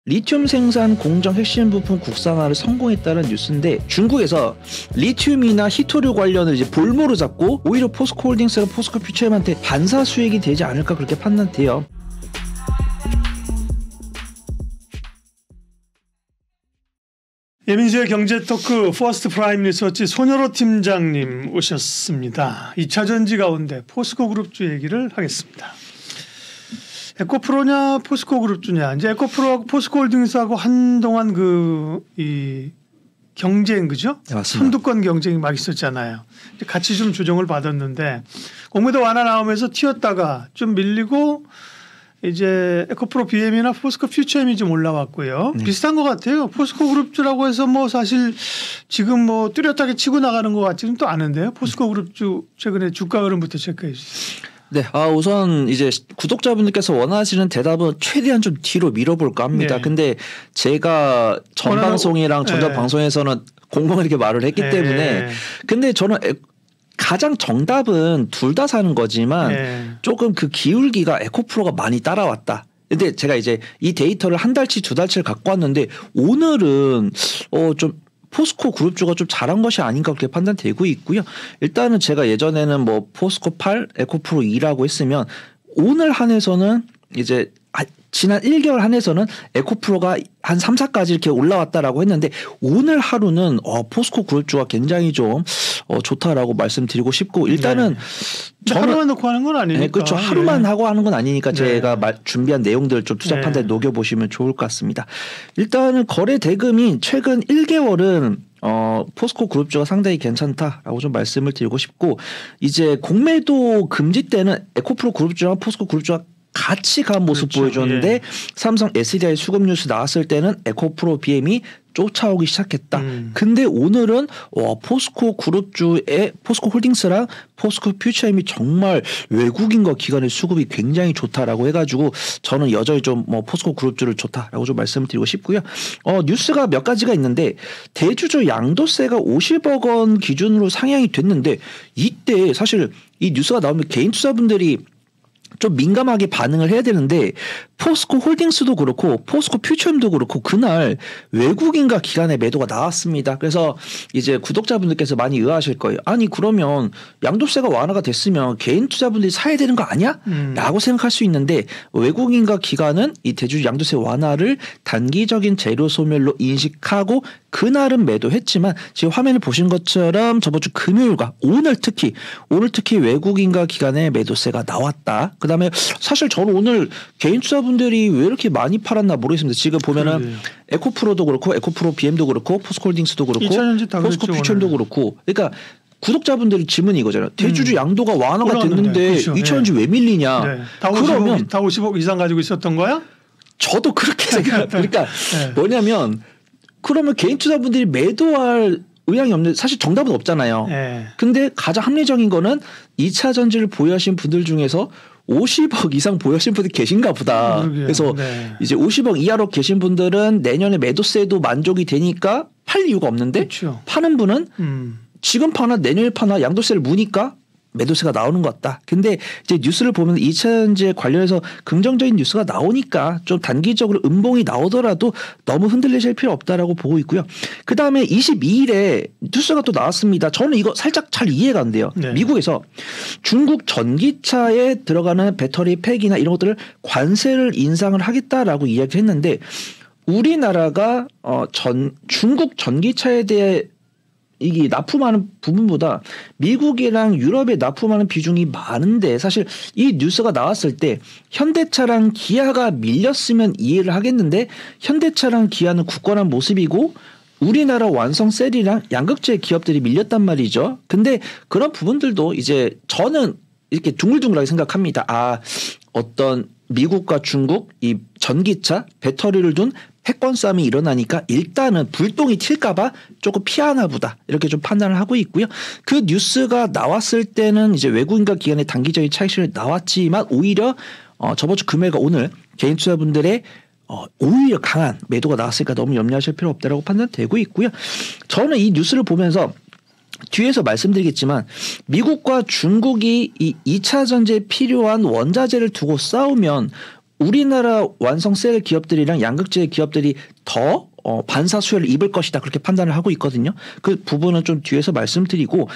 리튬 생산 공정 핵심 부품 국산화를 성공했다는 뉴스인데 중국에서 리튬이나 히토류 관련을 이제 볼모로 잡고 오히려 포스코홀딩스가 포스코퓨처엠한테 반사 수익이 되지 않을까 그렇게 판단돼요. 예민수의 경제토크 퍼스트 프라임 리서치 손여로 팀장님 오셨습니다. 2차전지 가운데 포스코그룹주 얘기를 하겠습니다. 에코프로냐 포스코그룹주냐. 이제 에코프로하고 포스코홀딩스하고 한동안 이 경쟁 그죠? 네, 맞습니다. 선두권 경쟁이 막 있었잖아요. 같이 좀 조정을 받았는데 공매도 완화 나오면서 튀었다가 좀 밀리고 이제 에코프로 BM이나 포스코 퓨처엠이 좀 올라왔고요. 비슷한 것 같아요. 포스코 그룹주라고 해서 뭐 사실 지금 뭐 뚜렷하게 치고 나가는 것 같지는 또 않은데요. 포스코 그룹주 최근에 주가 흐름부터 체크해 주세요. 네, 우선 이제 구독자분들께서 원하시는 대답은 최대한 좀 뒤로 밀어볼까 합니다. 네. 근데 제가 전 방송이랑 전자 방송에서는 공공하게 이렇게 말을 했기 때문에 근데 저는 가장 정답은 둘 다 사는 거지만 조금 그 기울기가 에코프로가 많이 따라왔다. 근데 제가 이제 이 데이터를 한 달치 두 달치를 갖고 왔는데 오늘은 좀 포스코 그룹주가 좀 잘한 것이 아닌가 그렇게 판단되고 있고요. 일단은 제가 예전에는 뭐 포스코 8, 에코프로 2라고 했으면 오늘 한해서는 이제 지난 1개월 한해서는 에코프로가 한 3, 4까지 이렇게 올라왔다라고 했는데 오늘 하루는 포스코 그룹주가 굉장히 좀 좋다라고 말씀드리고 싶고 일단은 하루만 놓고 하는 건 아니니까. 네, 그렇죠. 하루만 하고 하는 건 아니니까 제가 준비한 내용들 좀 투자 판단에 녹여보시면 좋을 것 같습니다. 일단은 거래 대금이 최근 1개월은 포스코 그룹주가 상당히 괜찮다라고 좀 말씀을 드리고 싶고 이제 공매도 금지 때는 에코프로 그룹주랑 포스코 그룹주가 같이 간 모습 보여줬는데 삼성 SDI 수급 뉴스 나왔을 때는 에코프로 BM이 쫓아오기 시작했다. 근데 오늘은 포스코 그룹주의 포스코 홀딩스랑 포스코 퓨처엠이 정말 외국인과 기관의 수급이 굉장히 좋다라고 해가지고 저는 여전히 좀 포스코 그룹주를 좋다라고 좀 말씀을 드리고 싶고요. 뉴스가 몇 가지가 있는데 대주주 양도세가 50억 원 기준으로 상향이 됐는데 이때 사실 이 뉴스가 나오면 개인 투자분들이 좀 민감하게 반응을 해야 되는데 포스코 홀딩스도 그렇고 포스코 퓨처엠도 그렇고 그날 외국인과 기관의 매도가 나왔습니다. 그래서 이제 구독자분들께서 많이 의아하실 거예요. 아니 그러면 양도세가 완화가 됐으면 개인 투자분들이 사야 되는 거 아니야? 라고 생각할 수 있는데 외국인과 기관은 이 대주주 양도세 완화를 단기적인 재료 소멸로 인식하고 그날은 매도했지만 지금 화면을 보신 것처럼 저번 주 금요일과 오늘 특히 외국인과 기관의 매도세가 나왔다. 그다음에 사실 저는 오늘 개인 투자분들이 왜 이렇게 많이 팔았나 모르겠습니다. 지금 보면은 에코프로도 그렇고 에코프로 BM도 그렇고 포스코홀딩스도 그렇고 포스코 퓨처엠도 그렇고 그러니까 구독자분들의 질문이 이거잖아요. 대주주 양도가 완화가 됐는데 그렇죠. 2차전지 왜 밀리냐. 그러면 다 50억 이상 가지고 있었던 거야? 저도 그렇게 생각합니다. 그러니까 뭐냐면 그러면 개인 투자분들이 매도할 의향이 없는데 사실 정답은 없잖아요. 근데 가장 합리적인 거는 2차 전지를 보유하신 분들 중에서 50억 이상 보유하신 분들이 계신가 보다. 그래서 이제 50억 이하로 계신 분들은 내년에 매도세도 만족이 되니까 팔 이유가 없는데 파는 분은 지금 파나 내년에 파나 양도세를 무니까 매도세가 나오는 것 같다. 근데 이제 뉴스를 보면 2차 전지에 관련해서 긍정적인 뉴스가 나오니까 좀 단기적으로 음봉이 나오더라도 너무 흔들리실 필요 없다라고 보고 있고요. 그다음에 22일에 뉴스가 또 나왔습니다. 저는 이거 살짝 잘 이해가 안 돼요. 미국에서 중국 전기차에 들어가는 배터리 팩이나 이런 것들을 관세를 인상을 하겠다라고 이야기했는데 우리나라가 중국 전기차에 대해 이게 납품하는 부분보다 미국이랑 유럽에 납품하는 비중이 많은데 사실 이 뉴스가 나왔을 때 현대차랑 기아가 밀렸으면 이해를 하겠는데 현대차랑 기아는 굳건한 모습이고 우리나라 완성 셀이랑 양극재 기업들이 밀렸단 말이죠. 근데 그런 부분들도 이제 저는 이렇게 둥글둥글하게 생각합니다. 어떤 미국과 중국 이 전기차 배터리를 둔 패권 싸움이 일어나니까 일단은 불똥이 튈까봐 조금 피하나 보다 이렇게 좀 판단을 하고 있고요. 그 뉴스가 나왔을 때는 이제 외국인과 기관의 단기적인 차익실이 나왔지만 오히려 저번 주 금요일과 오늘 개인 투자분들의 오히려 강한 매도가 나왔으니까 너무 염려하실 필요 없다라고 판단되고 있고요. 저는 이 뉴스를 보면서 뒤에서 말씀드리겠지만 미국과 중국이 이 2차 전지에 필요한 원자재를 두고 싸우면 우리나라 완성셀 기업들이랑 양극재 기업들이 더 반사 수혜를 입을 것이다 그렇게 판단을 하고 있거든요. 그 부분은 좀 뒤에서 말씀드리고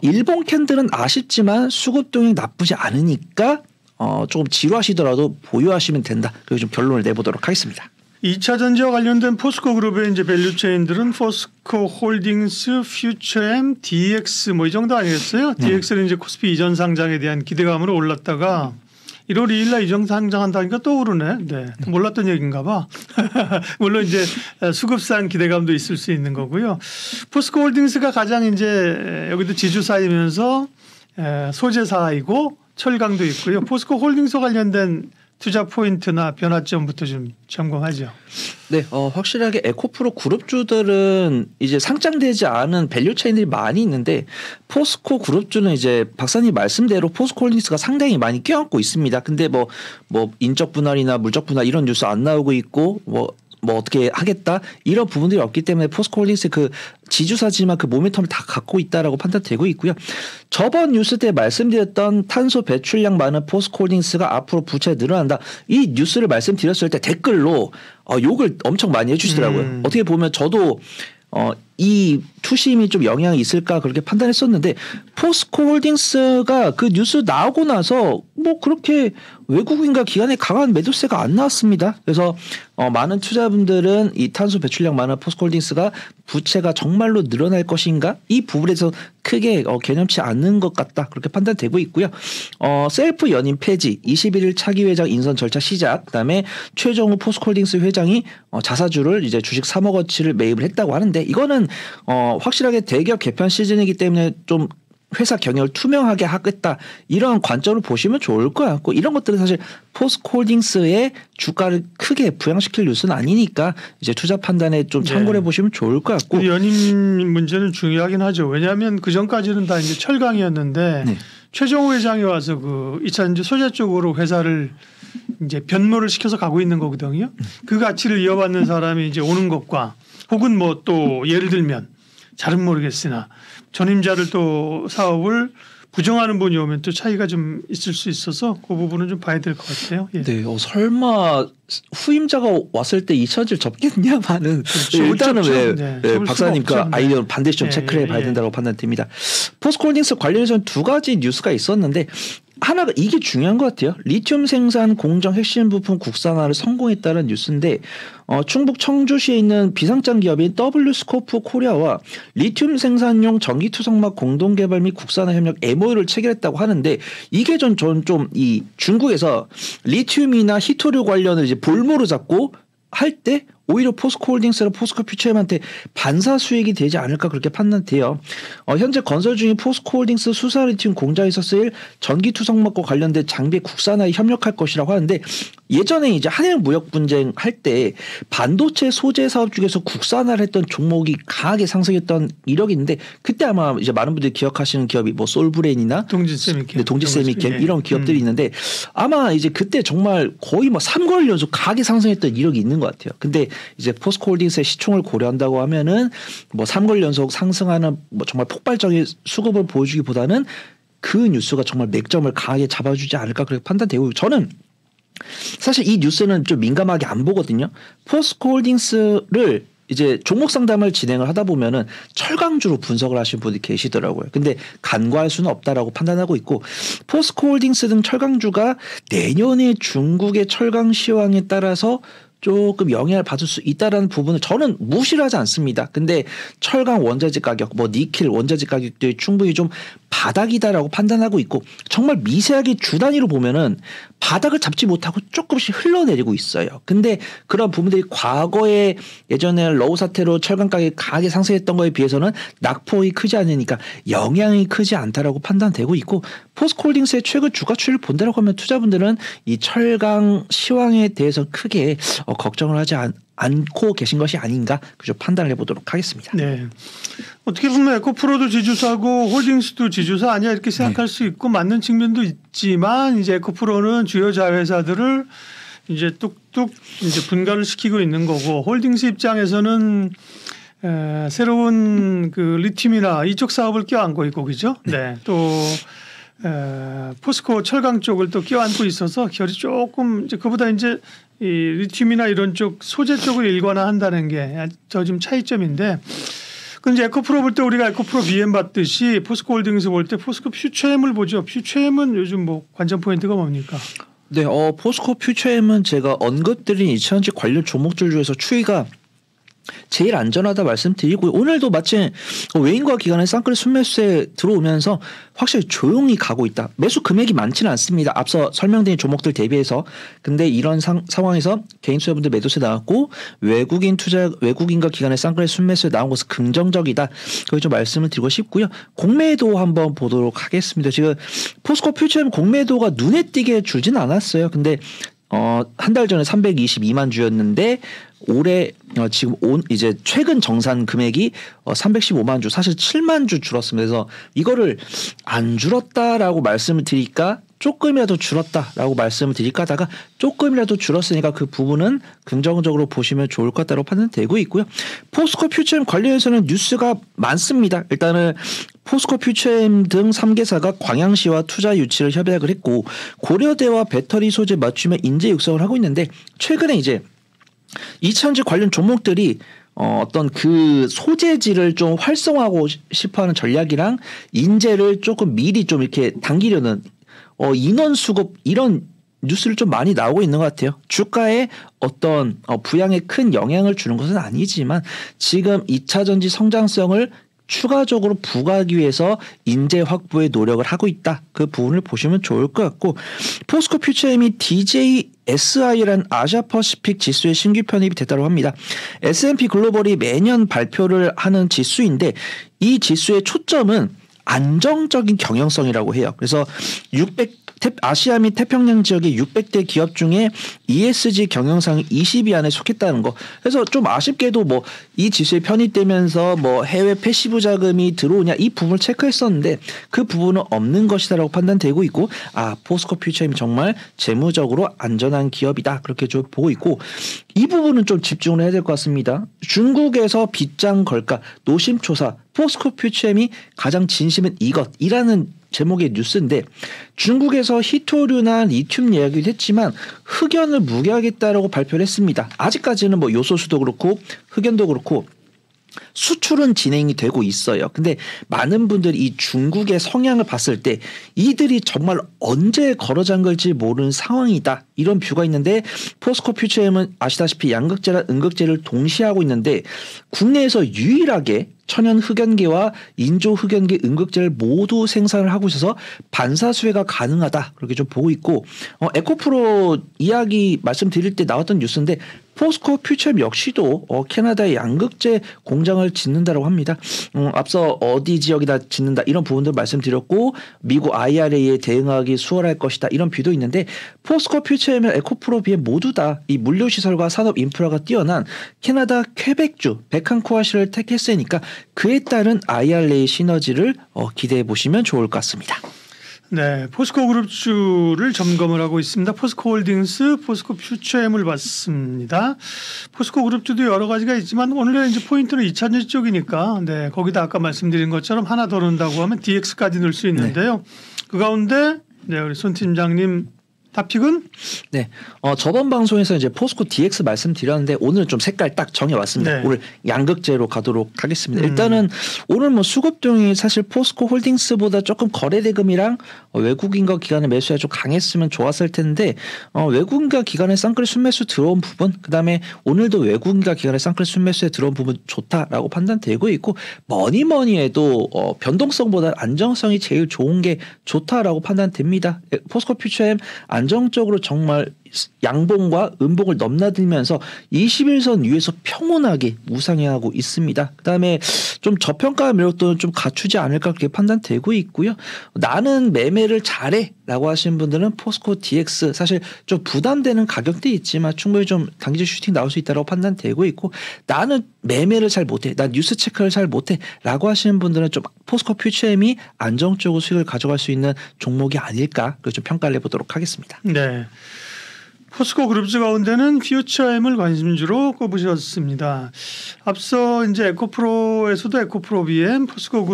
일본 캔들은 아쉽지만 수급 동향 나쁘지 않으니까 조금 지루하시더라도 보유하시면 된다. 그리고 좀 결론을 내보도록 하겠습니다. 2차 전지와 관련된 포스코 그룹의 이제 밸류 체인들은 포스코 홀딩스, 퓨처엠, DX 뭐 이 정도 아니겠어요? DX는 이제 코스피 이전 상장에 대한 기대감으로 올랐다가 1월 2일 날 이전 상장한다니까 또 오르네. 네. 몰랐던 얘기인가 봐. 물론 이제 수급상 기대감도 있을 수 있는 거고요. 포스코 홀딩스가 가장 이제 여기도 지주사이면서 소재사이고 철강도 있고요. 포스코 홀딩스 관련된 투자 포인트나 변화점부터 좀 점검하죠. 네, 확실하게 에코프로 그룹주들은 이제 상장되지 않은 밸류 체인들이 많이 있는데 포스코 그룹주는 이제 박사님 말씀대로 포스코 홀딩스가 상당히 많이 껴안고 있습니다. 근데 뭐 인적 분할이나 물적 분할 이런 뉴스 안 나오고 있고 뭐 어떻게 하겠다 이런 부분들이 없기 때문에 포스코 홀딩스 그 지주사지만 그 모멘텀을 다 갖고 있다라고 판단되고 있고요. 저번 뉴스 때 말씀드렸던 탄소 배출량 많은 포스코 홀딩스가 앞으로 부채 늘어난다. 이 뉴스를 말씀드렸을 때 댓글로 욕을 엄청 많이 해주시더라고요. 어떻게 보면 저도 이 투심이 좀 영향이 있을까 그렇게 판단했었는데 포스코 홀딩스가 그 뉴스 나오고 나서 뭐 그렇게 외국인과 기관의 강한 매도세가 안 나왔습니다. 그래서 많은 투자분들은 이 탄소 배출량 많은 포스코 홀딩스가 부채가 정말로 늘어날 것인가 이 부분에서 크게 개념치 않는 것 같다 그렇게 판단되고 있고요. 셀프 연임 폐지 21일 차기 회장 인선 절차 시작 그다음에 최정우 포스코 홀딩스 회장이 자사주를 이제 주식 3억 원치를 매입을 했다고 하는데 이거는 확실하게 대기업 개편 시즌이기 때문에 좀 회사 경영을 투명하게 하겠다 이런 관점을 보시면 좋을 것 같고 이런 것들은 사실 포스코 홀딩스의 주가를 크게 부양시킬 뉴스는 아니니까 이제 투자 판단에 좀 참고해 보시면 좋을 것 같고 연임 문제는 중요하긴 하죠. 왜냐하면 그 전까지는 다 이제 철강이었는데 최정우 회장이 와서 그 2차 이제 소재 쪽으로 회사를 이제 변모를 시켜서 가고 있는 거거든요. 그 가치를 이어받는 사람이 이제 오는 것과 혹은 뭐 또 예를 들면 잘은 모르겠으나 전임자를 또 사업을 부정하는 분이 오면 또 차이가 좀 있을 수 있어서 그 부분은 좀 봐야 될 것 같아요. 예. 네, 설마 후임자가 왔을 때 2차전지를 접겠냐마는 그렇죠. 일단은 박사님과 아이디어는 반드시 좀 체크를 해봐야 된다고 판단됩니다. 포스코 홀딩스 관련해서는 두 가지 뉴스가 있었는데 하나가 이게 중요한 것 같아요. 리튬 생산 공정 핵심 부품 국산화를 성공했다는 뉴스인데 충북 청주시에 있는 비상장 기업인 W스코프 코리아와 리튬 생산용 전기투성막 공동개발 및 국산화 협력 MOU를 체결했다고 하는데 이게 저는 좀 이 중국에서 리튬이나 히토류 관련을 이제 볼모로 잡고 할 때 오히려 포스코 홀딩스랑 포스코 퓨처엠한테 반사 수익이 되지 않을까 그렇게 판단돼요. 현재 건설 중인 포스코 홀딩스 수산 리튬 공장에서 쓰일 전기투성막과 관련된 장비 국산화에 협력할 것이라고 하는데 예전에 이제 한일 무역 분쟁 할 때 반도체 소재 사업 중에서 국산화를 했던 종목이 강하게 상승했던 이력이 있는데 그때 아마 이제 많은 분들이 기억하시는 기업이 뭐 솔브레인이나 동지세미캠 이런 기업들이 있는데 아마 이제 그때 정말 거의 뭐 3개월 연속 강하게 상승했던 이력이 있는 것 같아요. 근데 이제 포스코 홀딩스의 시총을 고려한다고 하면은 뭐 3개월 연속 상승하는 뭐 정말 폭발적인 수급을 보여주기보다는 그 뉴스가 정말 맥점을 강하게 잡아주지 않을까 그렇게 판단되고 저는 사실 이 뉴스는 좀 민감하게 안 보거든요. 포스코 홀딩스를 이제 종목 상담을 진행을 하다 보면은 철강주로 분석을 하신 분이 계시더라고요. 근데 간과할 수는 없다라고 판단하고 있고 포스코 홀딩스 등 철강주가 내년에 중국의 철강 시황에 따라서 조금 영향을 받을 수 있다라는 부분을 저는 무시를 하지 않습니다. 근데 철강 원자재 가격, 뭐 니켈 원자재 가격들이 충분히 좀 바닥이다라고 판단하고 있고 정말 미세하게 주 단위로 보면은 바닥을 잡지 못하고 조금씩 흘러내리고 있어요. 근데 그런 부분들이 과거에 예전에 러우 사태로 철강 가격이 강하게 상승했던 거에 비해서는 낙폭이 크지 않으니까 영향이 크지 않다라고 판단되고 있고 포스코 홀딩스의 최근 주가 추이를 본다라고 하면 투자분들은 이 철강 시황에 대해서 크게 걱정을 하지 않고 계신 것이 아닌가 그저 판단을 해보도록 하겠습니다. 네. 어떻게 보면 에코프로도 지주사고 홀딩스도 지주사 아니야 이렇게 생각할 수 있고 맞는 측면도 있지만 이제 에코프로는 주요 자회사들을 이제 뚝뚝 이제 분갈을 시키고 있는 거고 홀딩스 입장에서는 새로운 그 리튬이나 이쪽 사업을 껴안고 있고 그죠? 네. 또 포스코 철강 쪽을 또 껴안고 있어서 결이 조금 이제 그보다 이제 이 리튬이나 이런 쪽 소재 쪽을 일관화한다는 게 저 지금 차이점인데. 그 이제 에코프로 볼 때 우리가 에코프로 BM 봤듯이 포스코홀딩스 볼 때 포스코 퓨처엠을 보죠. 퓨처엠은 요즘 뭐 관전 포인트가 뭡니까? 네, 포스코 퓨처엠은 제가 언급드린 2000지 관련 종목들 중에서 추이가 제일 안전하다 말씀드리고요. 오늘도 마침 외인과 기관의 쌍끌이 순매수에 들어오면서 확실히 조용히 가고 있다. 매수 금액이 많지는 않습니다. 앞서 설명드린 종목들 대비해서. 근데 이런 상황에서 개인 투자분들 매도세 나왔고 외국인과 기관의 쌍끌이 순매수에 나온 것은 긍정적이다. 그걸 좀 말씀을 드리고 싶고요. 공매도 한번 보도록 하겠습니다. 지금 포스코 퓨처엠 공매도가 눈에 띄게 줄진 않았어요. 근데 한 달 전에 322만 주였는데 올해 지금 이제 최근 정산 금액이 315만 주, 사실 7만 주 줄었습니다. 그래서 이거를 안 줄었다라고 말씀을 드릴까 조금이라도 줄었다라고 말씀을 드릴까 하다가 조금이라도 줄었으니까 그 부분은 긍정적으로 보시면 좋을 것 같다고 판단되고 있고요. 포스코 퓨처엠 관련해서는 뉴스가 많습니다. 일단은 포스코 퓨처엠 등 3개사가 광양시와 투자 유치를 협약을 했고 고려대와 배터리 소재 맞춤의 인재 육성을 하고 있는데 최근에 이제 2000지 관련 종목들이 어떤 그 소재지를 좀 활성화하고 싶어하는 전략이랑 인재를 조금 미리 좀 이렇게 당기려는 인원 수급 이런 뉴스를 좀 많이 나오고 있는 것 같아요. 주가에 어떤 부양에 큰 영향을 주는 것은 아니지만 지금 2차 전지 성장성을 추가적으로 부각하기 위해서 인재 확보에 노력을 하고 있다. 그 부분을 보시면 좋을 것 같고 포스코 퓨처엠이 DJSI라는 아시아퍼시픽 지수에 신규 편입이 됐다고 합니다. S&P 글로벌이 매년 발표를 하는 지수인데 이 지수의 초점은 안정적인 경영성이라고 해요. 그래서 아시아 및 태평양 지역의 600대 기업 중에 ESG 경영상이 20위 안에 속했다는 거. 그래서 좀 아쉽게도 뭐 이 지수에 편입되면서 뭐 해외 패시브 자금이 들어오냐 이 부분을 체크했었는데 그 부분은 없는 것이다라고 판단되고 있고 포스코 퓨처엠이 정말 재무적으로 안전한 기업이다 그렇게 좀 보고 있고 이 부분은 좀 집중을 해야 될 것 같습니다. 중국에서 빗장 걸까 노심초사 포스코 퓨처엠이 가장 진심은 이것이라는 제목의 뉴스인데 중국에서 히토류나 리튬 이야기를 했지만 흑연을 무계하겠다라고 발표를 했습니다. 아직까지는 뭐 요소수도 그렇고 흑연도 그렇고 수출은 진행이 되고 있어요. 근데 많은 분들이 이 중국의 성향을 봤을 때 이들이 정말 언제 걸어 잠글지 모르는 상황이다. 이런 뷰가 있는데 포스코 퓨처엠은 아시다시피 양극재랑 음극재를 동시에 하고 있는데 국내에서 유일하게 천연 흑연계와 인조 흑연계 음극재를 모두 생산을 하고 있어서 반사수혜가 가능하다. 그렇게 좀 보고 있고 에코프로 이야기 말씀드릴 때 나왔던 뉴스인데 포스코 퓨처엠 역시도 캐나다의 양극재 공장을 짓는다고 합니다. 앞서 어디 지역이다 짓는다 이런 부분들 말씀드렸고 미국 IRA에 대응하기 수월할 것이다 이런 뷰도 있는데 포스코 퓨처엠과 에코프로 비해 모두 다 이 물류시설과 산업 인프라가 뛰어난 캐나다 퀘벡주 베칸쿠아시를 택했으니까 그에 따른 IRA 시너지를 기대해 보시면 좋을 것 같습니다. 네, 포스코 그룹주를 점검을 하고 있습니다. 포스코 홀딩스, 포스코 퓨처엠을 봤습니다. 포스코 그룹주도 여러 가지가 있지만 오늘의 이제 포인트는 2차전지 쪽이니까 네, 거기다 아까 말씀드린 것처럼 하나 더 넣는다고 하면 DX까지 넣을 수 있는데요. 네. 그 가운데 네, 우리 손 팀장님 탑픽은? 네, 저번 방송에서 이제 포스코 DX 말씀드렸는데 오늘 좀 색깔 딱 정해왔습니다. 네. 오늘 양극재로 가도록 하겠습니다. 일단은 오늘 뭐 수급등이 사실 포스코 홀딩스보다 조금 거래대금이랑 외국인과 기관의 매수가 좀 강했으면 좋았을 텐데 외국인과 기관의 쌍끌이 순매수 들어온 부분, 그 다음에 오늘도 외국인과 기관의 쌍끌이 순매수에 들어온 부분 좋다라고 판단되고 있고 뭐니 해도 변동성보다 안정성이 제일 좋은 게 좋다라고 판단됩니다. 포스코 퓨처엠 안정적으로 정말 양봉과 음봉을 넘나들면서 21선 위에서 평온하게 우상향하고 있습니다. 그다음에 좀 저평가 매력도는 좀 갖추지 않을까 그렇게 판단되고 있고요. 나는 매매를 잘해 라고 하시는 분들은 포스코 DX 사실 좀 부담되는 가격대 있지만 충분히 좀 단기적 슈팅 나올 수 있다고 판단되고 있고 나는 매매를 잘 못해 나 뉴스 체크를 잘 못해 라고 하시는 분들은 좀 포스코 퓨처엠이 안정적으로 수익을 가져갈 수 있는 종목이 아닐까 그렇게 좀 평가를 해보도록 하겠습니다. 네. 포스코 그룹주 가운데는 퓨처엠을 관심주로 꼽으셨습니다. 앞서 이제 에코프로에서도 에코프로 BM, 포스코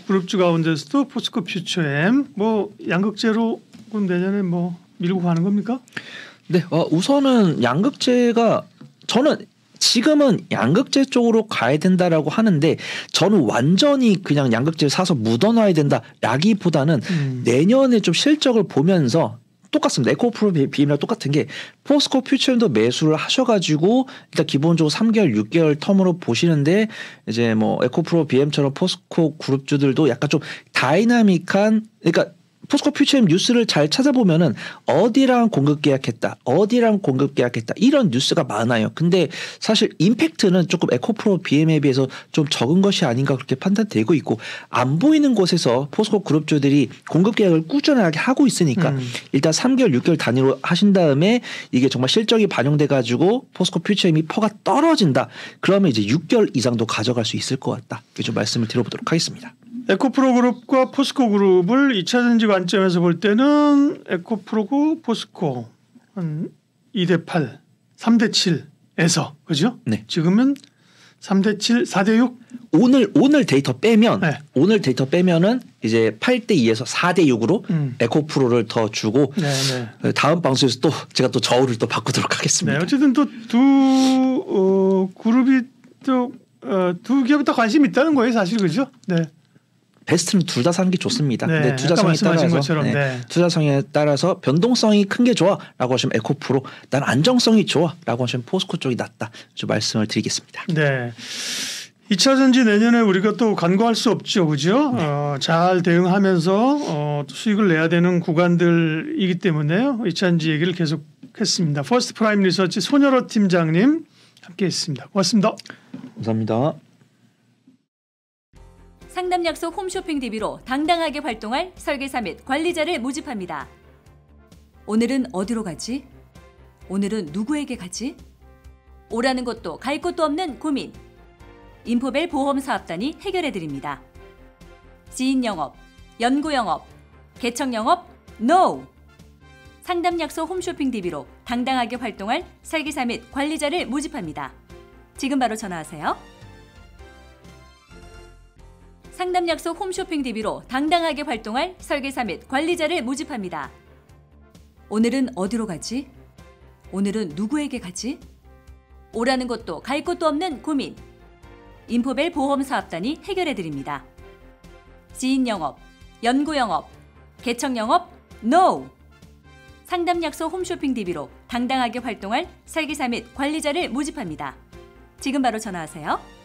그룹주 가운데서도 포스코 퓨처엠, 뭐 양극재로 그럼 내년에 뭐 밀고 가는 겁니까? 네, 우선은 양극재가 저는 지금은 양극재 쪽으로 가야 된다라고 하는데 저는 완전히 그냥 양극재를 사서 묻어놔야 된다라기보다는 내년에 좀 실적을 보면서 똑같습니다. 에코프로 BM이랑 똑같은 게 포스코 퓨처엠도 매수를 하셔가지고 일단 기본적으로 3개월, 6개월 텀으로 보시는데 이제 뭐 에코프로 BM처럼 포스코 그룹주들도 약간 좀 다이나믹한 그러니까 포스코 퓨처엠 뉴스를 잘 찾아보면은 어디랑 공급 계약했다, 어디랑 공급 계약했다 이런 뉴스가 많아요. 근데 사실 임팩트는 조금 에코프로 BM에 비해서 좀 적은 것이 아닌가 그렇게 판단되고 있고 안 보이는 곳에서 포스코 그룹주들이 공급 계약을 꾸준하게 하고 있으니까 일단 3개월, 6개월 단위로 하신 다음에 이게 정말 실적이 반영돼 가지고 포스코 퓨처엠이 퍼가 떨어진다. 그러면 이제 6개월 이상도 가져갈 수 있을 것 같다. 좀 말씀을 드려보도록 하겠습니다. 에코프로 그룹과 포스코 그룹을 2차전지 관점에서 볼 때는 에코프로고 포스코 한 2대8, 3대7에서 그죠? 네. 지금은 3대7, 4대6? 오늘 데이터 빼면 네. 오늘 데이터 빼면은 이제 8대2에서 4대6으로 에코프로를 더 주고 네. 다음 방송에서 또 제가 또 저울을 또 바꾸도록 하겠습니다. 네, 어쨌든 또 두 그룹이 또 두 기업이 다 관심이 있다는 거예요, 사실 그죠? 네. 베스트는 둘 다 사는 게 좋습니다. 네, 근데 투자성에 따라서 것처럼, 네. 투자성에 따라서 변동성이 큰 게 좋아라고 하시면 에코프로, 난 안정성이 좋아라고 하시면 포스코 쪽이 낫다. 좀 말씀을 드리겠습니다. 네. 2차 전지 내년에 우리가 또 간과할 수 없죠, 그죠? 네. 잘 대응하면서 수익을 내야 되는 구간들이기 때문에요. 2차 전지 얘기를 계속했습니다. 퍼스트 프라임 리서치 손여로 팀장님 함께했습니다. 고맙습니다. 감사합니다. 상담 약속 홈쇼핑 DB로 당당하게 활동할 설계사 및 관리자를 모집합니다. 오늘은 어디로 가지? 오늘은 누구에게 가지? 오라는 것도 갈 곳도 없는 고민. 인포벨 보험사업단이 해결해드립니다. 지인 영업, 연구 영업, 개척 영업, NO! 상담 약속 홈쇼핑 DB로 당당하게 활동할 설계사 및 관리자를 모집합니다. 지금 바로 전화하세요. 상담 약속 홈쇼핑 DB로 당당하게 활동할 설계사 및 관리자를 모집합니다. 오늘은 어디로 가지? 오늘은 누구에게 가지? 오라는 것도 갈 곳도 없는 고민. 인포벨 보험사업단이 해결해드립니다. 지인 영업, 연구 영업, 개척 영업, NO! 상담 약속 홈쇼핑 DB로 당당하게 활동할 설계사 및 관리자를 모집합니다. 지금 바로 전화하세요.